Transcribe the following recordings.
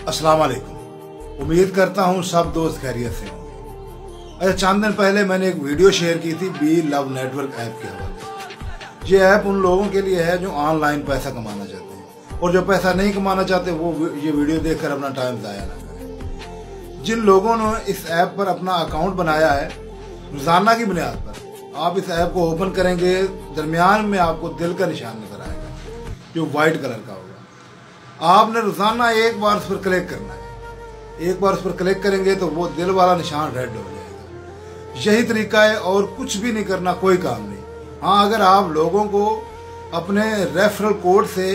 अस्सलाम वालेकुम। उम्मीद करता हूँ सब दोस्त खैरियत से होंगे। अच्छा, चंद दिन पहले मैंने एक वीडियो शेयर की थी बी लव नेटवर्क ऐप के हवाले। ये ऐप उन लोगों के लिए है जो ऑनलाइन पैसा कमाना चाहते हैं, और जो पैसा नहीं कमाना चाहते वो ये वीडियो देखकर अपना टाइम ज़ाया ना करें। जिन लोगों ने इस ऐप पर अपना अकाउंट बनाया है, रोज़ाना की बुनियाद पर आप इस ऐप को ओपन करेंगे, दरमियान में आपको दिल का निशान नजर आएगा जो वाइट कलर का होगा। आपने रोजाना एक बार उस पर क्लिक करना है। एक बार उस पर क्लिक करेंगे तो वो दिल वाला निशान रेड हो जाएगा। यही तरीका है, और कुछ भी नहीं करना, कोई काम नहीं। हाँ, अगर आप लोगों को अपने रेफरल कोड से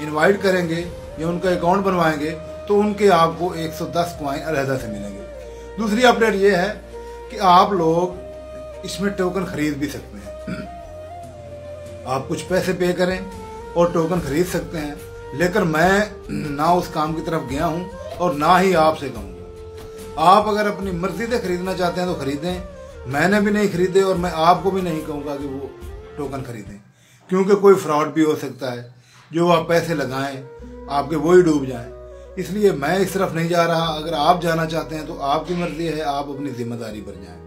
इनवाइट करेंगे या उनका अकाउंट बनवाएंगे तो उनके आपको 110 कॉइन अलहदा से मिलेंगे। दूसरी अपडेट ये है कि आप लोग इसमें टोकन खरीद भी सकते हैं। आप कुछ पैसे पे करें और टोकन खरीद सकते हैं, लेकिन मैं ना उस काम की तरफ गया हूं और ना ही आपसे कहूंगा। आप अगर अपनी मर्जी से खरीदना चाहते हैं तो खरीदें। मैंने भी नहीं खरीदे और मैं आपको भी नहीं कहूंगा कि वो टोकन खरीदें, क्योंकि कोई फ्रॉड भी हो सकता है। जो आप पैसे लगाएं आपके वो ही डूब जाएं। इसलिए मैं इस तरफ नहीं जा रहा। अगर आप जाना चाहते हैं तो आपकी मर्जी है, आप अपनी जिम्मेदारी पर जाएं।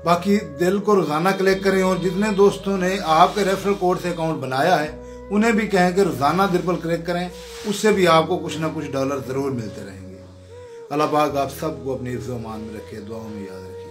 बाकी दिल को रोजाना क्लिक करें, और जितने दोस्तों ने आपके रेफरल कोड से अकाउंट बनाया है उन्हें भी कहें कि रोजाना दिल पर क्लिक करें। उससे भी आपको कुछ ना कुछ डॉलर जरूर मिलते रहेंगे। अल्लाह पाक आप सबको अपनी इज़्ज़त-ओ-मान में रखे, दुआओं में याद रखें।